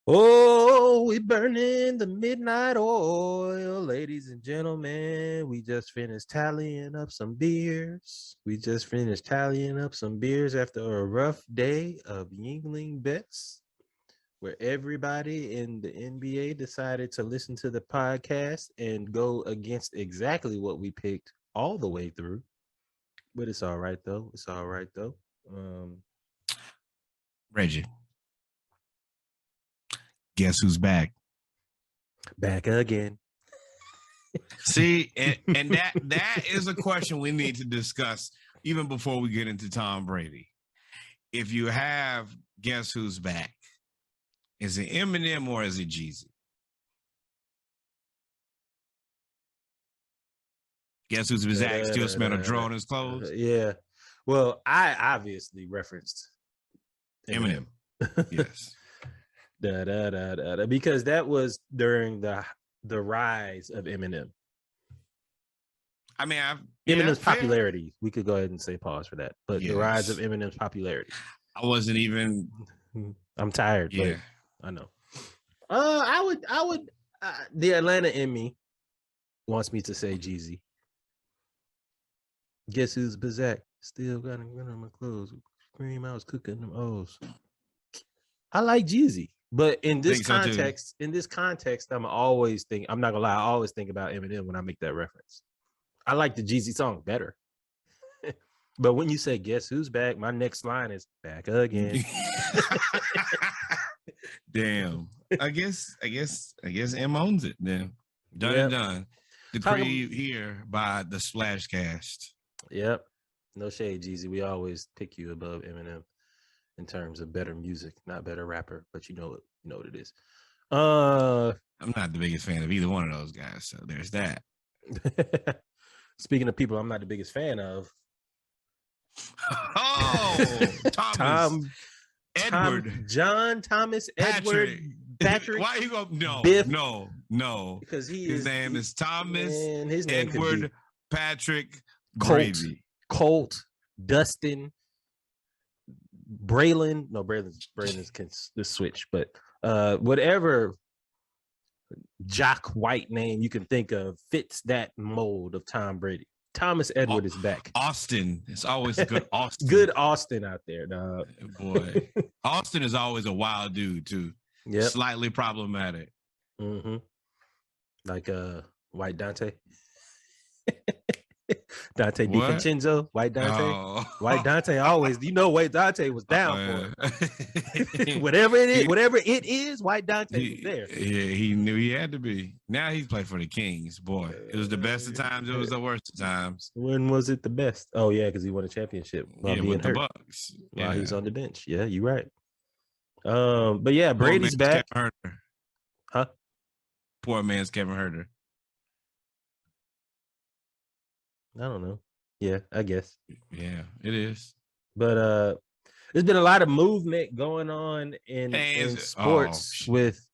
Oh, we burning the midnight oil, ladies and gentlemen. We just finished tallying up some beers. After a rough day of Yingling bets, where everybody in the NBA decided to listen to the podcast and go against exactly what we picked all the way through. But it's all right though. Reggie, guess who's back? Back again. See, and that is a question we need to discuss even before we get into Tom Brady. If you have guess who's back, is it Eminem or is it Jeezy? Guess who's back? Still smell a draw on his clothes? Yeah. Well, I obviously referenced Eminem. Yes. Because that was during the rise of Eminem. I mean, Eminem's popularity. We could go ahead and say pause for that. But yes. The rise of Eminem's popularity. I wasn't even. I'm tired. Yeah, but I know. I would. The Atlanta in me wants me to say Jeezy. Guess who's Bazak? Still got him on my clothes. Scream, I was cooking them O's. I like Jeezy. But in this context, I'm always not gonna lie, I always think about Eminem when I make that reference. I like the Jeezy song better. But when you say guess who's back, my next line is back again. Damn. I guess M owns it then. Done and done. Decreed here by the Splash Cast. Yep. No shade, Jeezy. We always pick you above Eminem in terms of better music, not better rapper, but you know what it is. I'm not the biggest fan of either one of those guys, so there's that. Speaking of people I'm not the biggest fan of. Oh, John Thomas Edward Patrick. Why you go? No. Because his name is Thomas Edward Patrick Brady. Colt, Dustin, Braylon. No, Braylon's can switch, but whatever Jock White name you can think of fits that mold of Tom Brady. Thomas Edward is back. Austin. It's always a good Austin. Good Austin out there, dog. Boy. Austin is always a wild dude, too. Yep. Slightly problematic. Mm-hmm. Like White Dante. Dante DiVincenzo, White Dante. Oh. White Dante always, White Dante was down for it. whatever it is, White Dante was there. Yeah, he knew he had to be. Now he's played for the Kings. Boy, it was the best of times. It was the worst of times. When was it the best? Oh, yeah, because he won a championship while being with hurt. The Bucks. While he was on the bench. Yeah, you're right. But yeah, Brady's back. Kevin Huerter. Huh? Poor man's Kevin Huerter. I don't know. Yeah, I guess. Yeah, it is. But there's been a lot of movement going on in sports with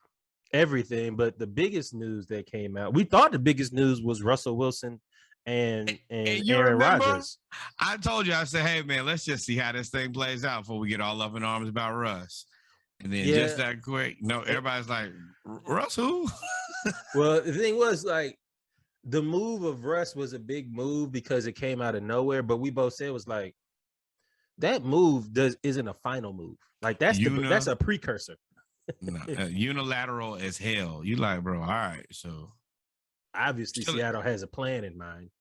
everything. But the biggest news that came out, we thought the biggest news was Russell Wilson and Aaron Rodgers. I told you, I said, hey, man, let's just see how this thing plays out before we get all up in arms about Russ. And then just that quick, everybody's like, Russ who? Well, the thing was, like, the move of Russ was a big move because it came out of nowhere, but we both said it was like that move isn't a final move. Like that's a precursor. Unilateral as hell. You like, bro, all right. So obviously Seattle has a plan in mind.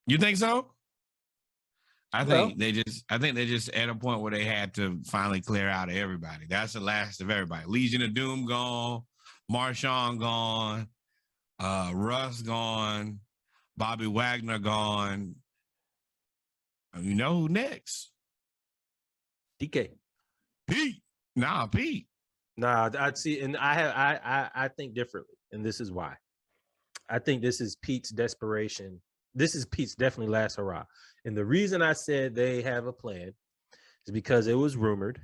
You think so? I think they just at a point where they had to finally clear out of everybody. That's the last of everybody. Legion of Doom gone, Marshawn gone. Russ gone, Bobby Wagner gone. You know who next? DK. Pete. I'd see, and I think differently, and this is why. I think this is Pete's desperation. This is Pete's definitely last hurrah. And the reason I said they have a plan is because it was rumored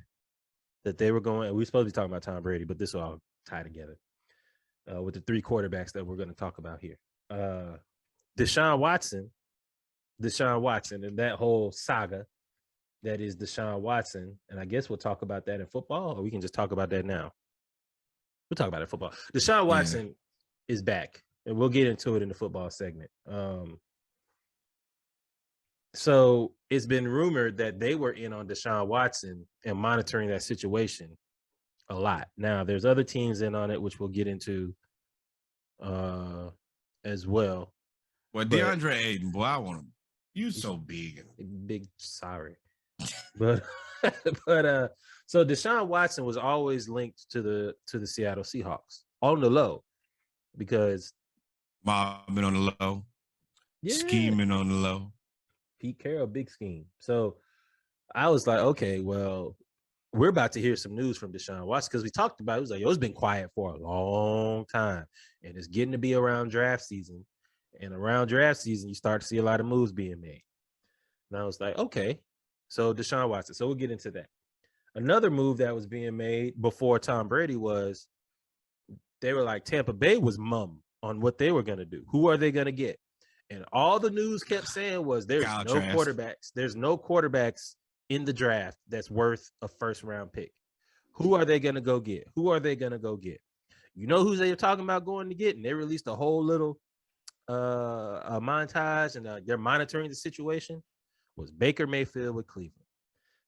that they were going. We're supposed to be talking about Tom Brady, but this will all tie together. With the three quarterbacks that we're going to talk about here. Deshaun Watson, and that whole saga that is Deshaun Watson. And I guess we'll talk about that in football, or we can just talk about that now. We'll talk about it football. Deshaun Watson is back, and we'll get into it in the football segment. So it's been rumored that they were in on Deshaun Watson and monitoring that situation a lot. Now, there's other teams in on it, which we'll get into as well. Well, DeAndre Ayton, boy, I want him. You so big. Big, sorry. But so Deshaun Watson was always linked to the Seattle Seahawks on the low because mobbing on the low, scheming on the low. Pete Carroll, big scheme. So I was like, okay, well, we're about to hear some news from Deshaun Watson because we talked about it. It was like, it's been quiet for a long time, and it's getting to be around draft season. And around draft season, you start to see a lot of moves being made. And I was like, okay, so Deshaun Watson. So we'll get into that. Another move that was being made before Tom Brady was they were like, Tampa Bay was mum on what they were going to do. Who are they going to get? And all the news kept saying was there's no quarterbacks. There's no quarterbacks in the draft that's worth a first-round pick. Who are they going to go get? Who are they going to go get? You know who they're talking about going to get? And they released a whole little a montage, and they're monitoring the situation, was Baker Mayfield with Cleveland.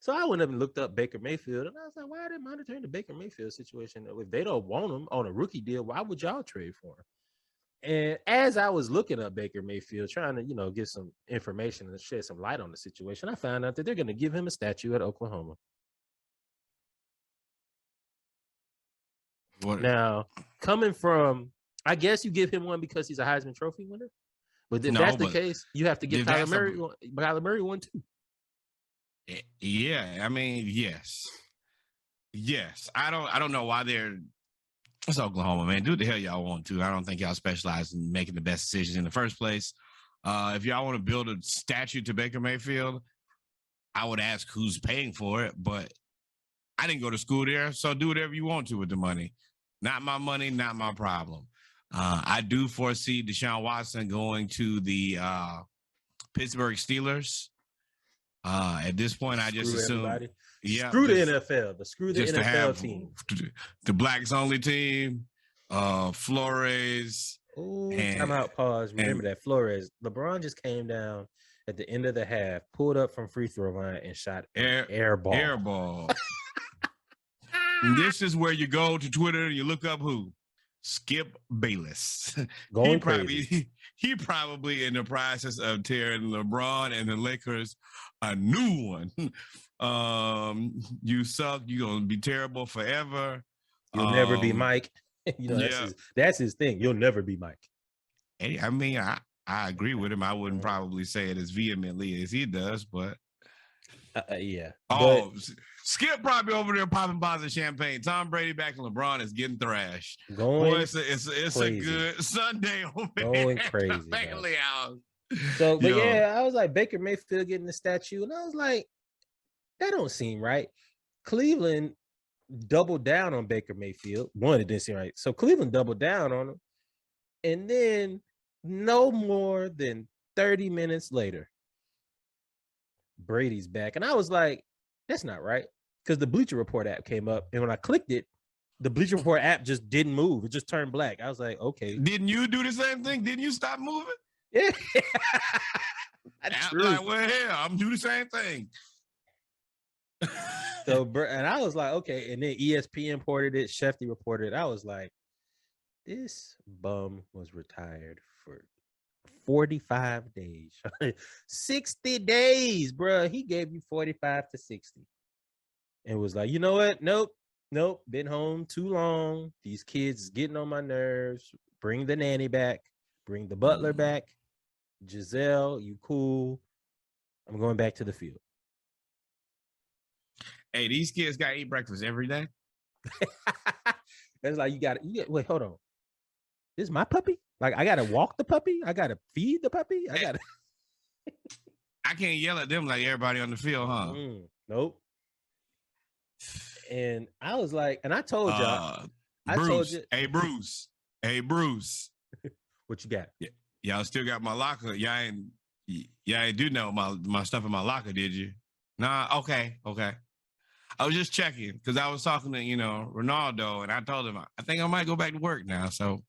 So I went up and looked up Baker Mayfield, and I was like, why are they monitoring the Baker Mayfield situation? If they don't want him on a rookie deal, why would y'all trade for him? And as I was looking up Baker Mayfield, trying to, get some information and shed some light on the situation, I found out that they're going to give him a statue at Oklahoma. What? Now, coming from, I guess you give him one because he's a Heisman Trophy winner. But if that's the case, you have to give Kyler Murray one too. Yeah, I mean, yes. I don't know why it's Oklahoma, man. Do what the hell y'all want to. I don't think y'all specialize in making the best decisions in the first place. If y'all want to build a statue to Baker Mayfield, I would ask who's paying for it, but I didn't go to school there, so do whatever you want to with the money. Not my money, not my problem. I do foresee Deshaun Watson going to the Pittsburgh Steelers. At this point, I just assume everybody. Screw the NFL. Screw the NFL team. The blacks only team. Flores. Time out. Pause. Remember that Flores. LeBron just came down at the end of the half, pulled up from free throw line, and shot air ball. Air ball. This is where you go to Twitter and you look up who. Skip Bayless. He probably in the process of tearing LeBron and the Lakers a new one. You suck. You're gonna be terrible forever. You'll never be Mike. That's his thing. You'll never be Mike. I mean, I agree with him. I wouldn't probably say it as vehemently as he does, but yeah. Oh, Skip probably over there popping bottles of champagne. Tom Brady back and LeBron is getting thrashed. It's a good Sunday over going crazy. Family house. So, but I was like, Baker Mayfield getting the statue, and I was like, that don't seem right. Cleveland doubled down on Baker Mayfield. One, it didn't seem right. So Cleveland doubled down on him, and then no more than 30 minutes later, Brady's back, and I was like, that's not right. Because the Bleacher Report app came up, and when I clicked it, the Bleacher Report app just didn't move. It just turned black. I was like, okay. Didn't you do the same thing? Didn't you stop moving? Yeah. I'm like, well, hell, I'm doing the same thing. So, and I was like, okay. And then ESPN reported it. Shefty reported it. I was like, this bum was retired for 45 days. 60 days, bro. He gave you 45 to 60. And was like, you know what? Nope. Been home too long. These kids is getting on my nerves. Bring the nanny back. Bring the butler back. Giselle, you cool. I'm going back to the field. Hey, these kids got to eat breakfast every day. It's like wait, hold on. This is my puppy? Like, I got to walk the puppy? I got to feed the puppy? I can't yell at them like everybody on the field, huh? Nope. And I was like, and I told y'all. Hey, Bruce. What you got? Yeah. Y'all still got my locker. Y'all ain't do know my stuff in my locker, did you? Nah, okay. I was just checking because I was talking to, Ronaldo, and I told him, I think I might go back to work now. So.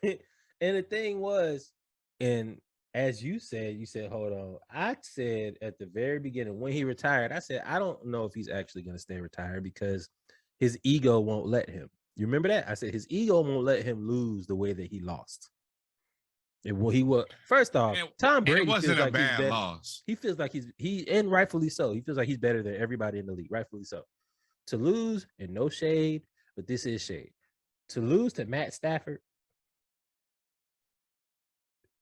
And the thing was, and as you said, hold on. I said at the very beginning when he retired, I said, I don't know if he's actually going to stay retired because his ego won't let him. You remember that? I said his ego won't let him lose the way that he lost. He was first off, Tom Brady feels like he's better. Loss. He feels like and rightfully so. He feels like he's better than everybody in the league, rightfully so. To lose, and no shade, but this is shade. To lose to Matt Stafford,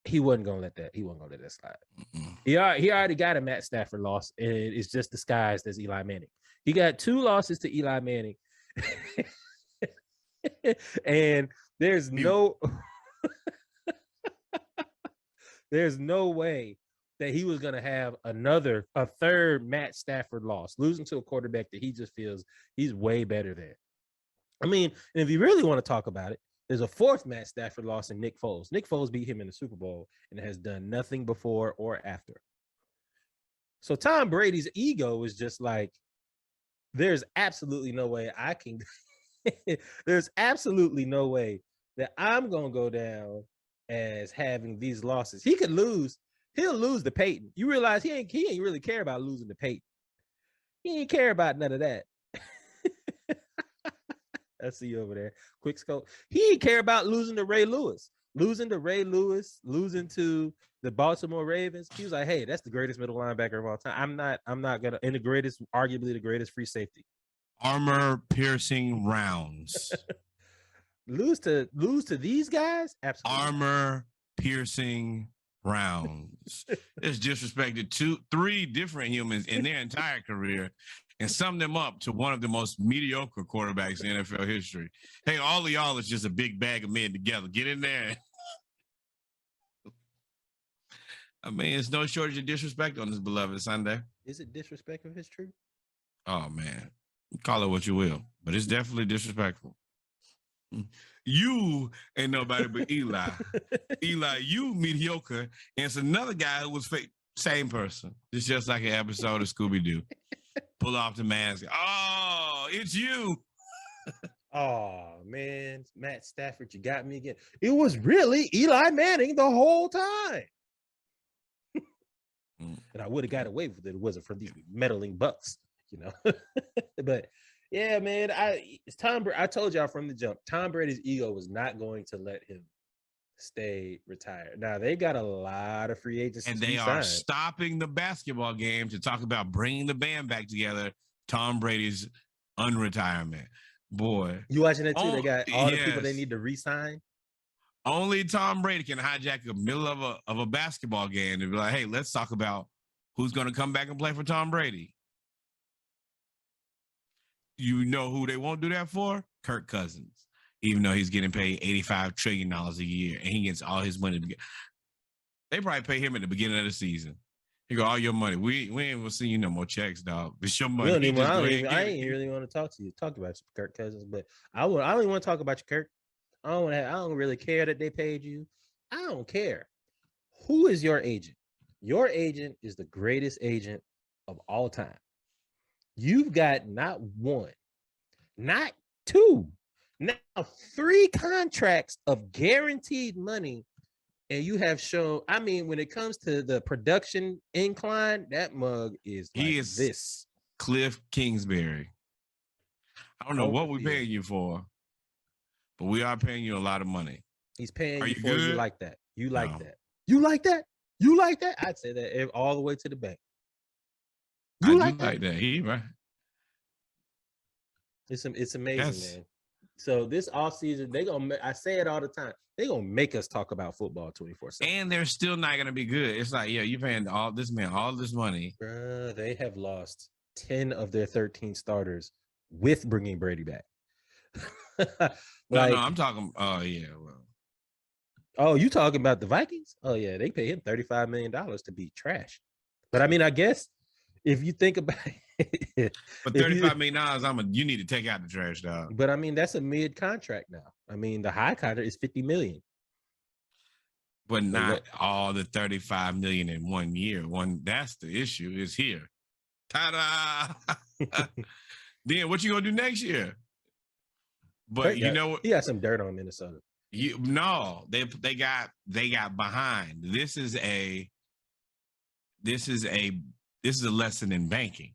he wasn't gonna let that. He wasn't gonna let that slide. He already got a Matt Stafford loss, and it's just disguised as Eli Manning. He got 2 losses to Eli Manning, and there's no way that he was going to have a third Matt Stafford loss, losing to a quarterback that he just feels he's way better than. I mean, and if you really want to talk about it, there's a 4th Matt Stafford loss in Nick Foles. Nick Foles beat him in the Super Bowl and has done nothing before or after. So Tom Brady's ego is just like, there's absolutely no way I can. There's absolutely no way that I'm going to go down as having these losses. He could lose. He'll lose to Peyton. You realize he ain't really care about losing to Peyton. He ain't care about none of that. I see you over there. Quick scope. He ain't care about losing to Ray Lewis. Losing to the Baltimore Ravens. He was like, hey, that's the greatest middle linebacker of all time. I'm not gonna, and arguably the greatest free safety. Armor piercing rounds. lose to these guys? Absolutely. Armor piercing rounds. It's disrespected 3 different humans in their entire career and summed them up to one of the most mediocre quarterbacks in NFL history. Hey, all of y'all is just a big bag of men together. Get in there. I mean, it's no shortage of disrespect on this beloved Sunday. Is it disrespect if it's true? Oh, man. Call it what you will, but it's definitely disrespectful. You ain't nobody but Eli. Eli, you mediocre. And it's another guy who was fake. Same person. It's just like an episode of Scooby-Doo. Pull off the mask. Oh, it's you. Oh, man. Matt Stafford, you got me again. It was really Eli Manning the whole time. And I would have got away with it if it wasn't for these meddling Bucks, But yeah, man, I told y'all from the jump, Tom Brady's ego was not going to let him stay retired. Now they got a lot of free agents, and they are stopping the basketball game to talk about bringing the band back together. Tom Brady's unretirement, boy. You watching that too? They got all the people they need to re-sign. Only Tom Brady can hijack the middle of a basketball game and be like, "Hey, let's talk about who's going to come back and play for Tom Brady." You know who they won't do that for? Kirk Cousins, even though he's getting paid $85 trillion a year and he gets all his money. They probably pay him at the beginning of the season. He go, all your money. We ain't gonna see you no more checks, dog. It's your money. I ain't really want to talk about Kirk Cousins, but I don't even want to talk about you, Kirk. I don't really care that they paid you. I don't care. Who is your agent? Your agent is the greatest agent of all time. You've got not 1, not 2, now 3 contracts of guaranteed money. And you have shown, I mean, when it comes to the production incline, that mug is this. Cliff Kingsbury. I don't know what we're paying you for, but we are paying you a lot of money. He's paying you for you like that. You like that. You like that? You like that? I'd say that all the way to the bank. You like that? He right. It's amazing, man. So this offseason, I say it all the time, they're gonna make us talk about football 24/7. And they're still not gonna be good. It's like, you're paying all this money. They have lost 10 of their 13 starters with bringing Brady back. No, I'm talking. Oh yeah, well. Oh, you talking about the Vikings? Oh yeah, they pay him $35 million to be trash. But I mean, I guess if you think about it, but $35 million, you need to take out the trash, dog. But I mean, that's a mid contract now. I mean, the high contract is $50 million. But not all the $35 million in 1 year. That's the issue. Is here. Ta-da! Then what you gonna do next year? But you know what? He got some dirt on Minnesota. No, they got behind. This is a lesson in banking.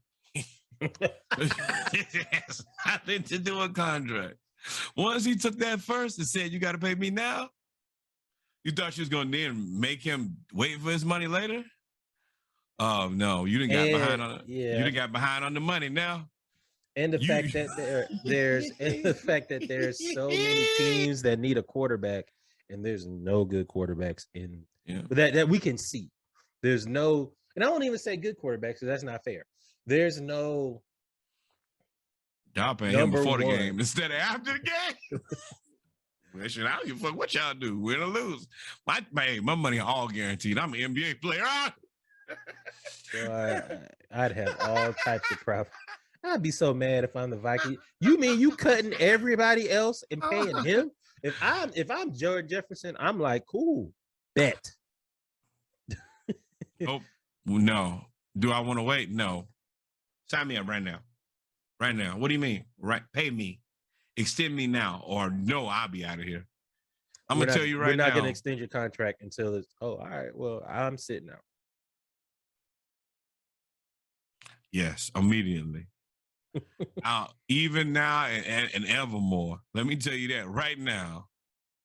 It has nothing to do with contract. Once he took that first and said, "You got to pay me now," you thought she was going to then make him wait for his money later? Oh no, you didn't got behind on you didn't got behind on the money now. And the fact that there's so many teams that need a quarterback, and there's no good quarterbacks in that we can see. There's no, and I don't even say good quarterbacks because that's not fair. There's no. Y'all paying him before the game instead of after the game. Well, shit, I don't give a fuck what y'all do, win or lose. My money all guaranteed. I'm an NBA player. So I'd have all types of problems. I'd be so mad if I'm the Viking. You mean you cutting everybody else and paying him? If I'm George Jefferson, I'm like, cool, bet. Oh no. Do I want to wait? No. Sign me up right now. Right now. What do you mean? Right? Pay me. Extend me now, or no, I'll be out of here. I'm gonna tell you right now. We're not gonna extend your contract until it's. Oh, all right. Well, I'm sitting out. Yes, immediately. Even now and evermore. Let me tell you that right now.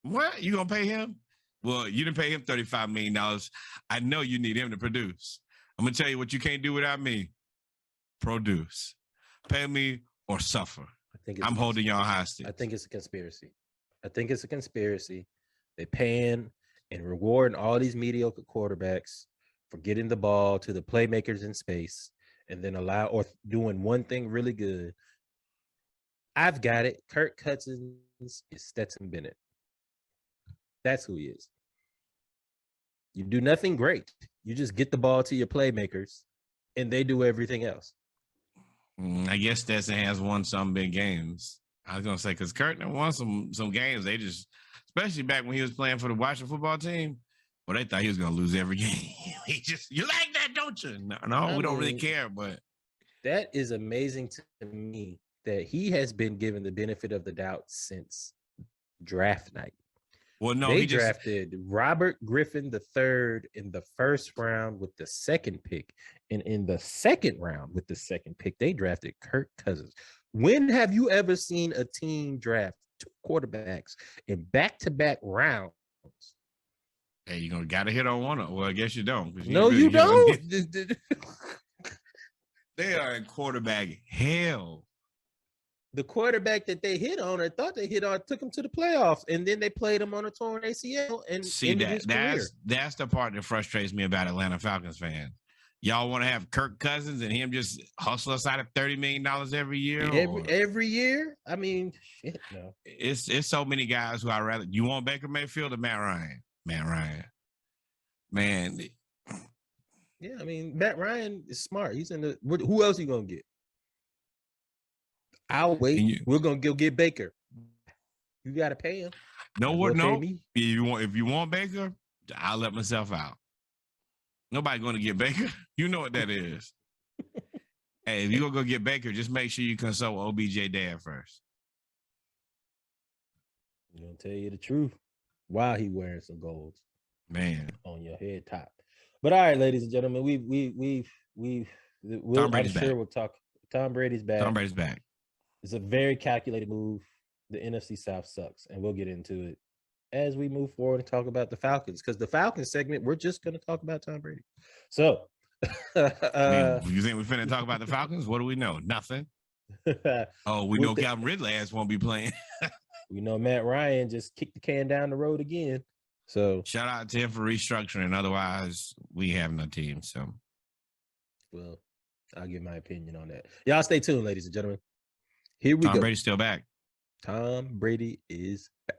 What? You gonna pay him? Well, you didn't pay him $35 million. I know you need him to produce. I'm gonna tell you what you can't do without me. Produce. Pay me or suffer. I'm holding y'all hostage. I think it's a conspiracy. They paying and rewarding all these mediocre quarterbacks for getting the ball to the playmakers in space, and then doing one thing really good. I've got it. Kirk Cousins is Stetson Bennett. That's who he is. You do nothing great. You just get the ball to your playmakers, and they do everything else. I guess Stetson has won some big games. I was gonna say because Kirk won some games. They just, especially back when he was playing for the Washington football team, well, they thought he was gonna lose every game. You like that, don't you? No, we don't really care. But that is amazing to me that he has been given the benefit of the doubt since draft night. Well, no, they drafted Robert Griffin III in the first round with the second pick. And in the second round with the second pick, they drafted Kirk Cousins. When have you ever seen a team draft two quarterbacks in back-to-back rounds? Hey, you gotta hit on one of them. Well, I guess you don't. No, you don't. They are in quarterback hell. The quarterback that they hit on, or thought they hit on, took him to the playoffs, and then they played him on a torn ACL and ended his career. That's the part that frustrates me about Atlanta Falcons fans. Y'all want to have Kirk Cousins and him just hustle us out of $30 million every year? Every year? I mean, shit, no. It's so many guys who I rather. You want Baker Mayfield or Matt Ryan? Matt Ryan. Man. Yeah, I mean, Matt Ryan is smart. He's in the. Who else are you gonna get? I'll wait. We're gonna go get Baker. You gotta pay him. No. If you want Baker, I'll let myself out. Nobody gonna get Baker. You know what that is. Hey, if you're gonna go get Baker, just make sure you consult OBJ dad first. I'm gonna tell you the truth. While he wearing some golds, man, on your head top. But all right, ladies and gentlemen, I'm sure we'll talk. Tom Brady's back. Tom Brady's back. It's a very calculated move. The NFC South sucks, and we'll get into it as we move forward and talk about the Falcons. Because the Falcons segment, we're just going to talk about Tom Brady. So, you think we're finna talk about the Falcons? What do we know? Nothing. We know Calvin Ridley ass won't be playing. We know Matt Ryan just kicked the can down the road again. So shout out to him for restructuring. Otherwise, we have no team. So, well, I'll give my opinion on that. Y'all stay tuned, ladies and gentlemen. Here we go. Tom Brady's still back. Tom Brady is back.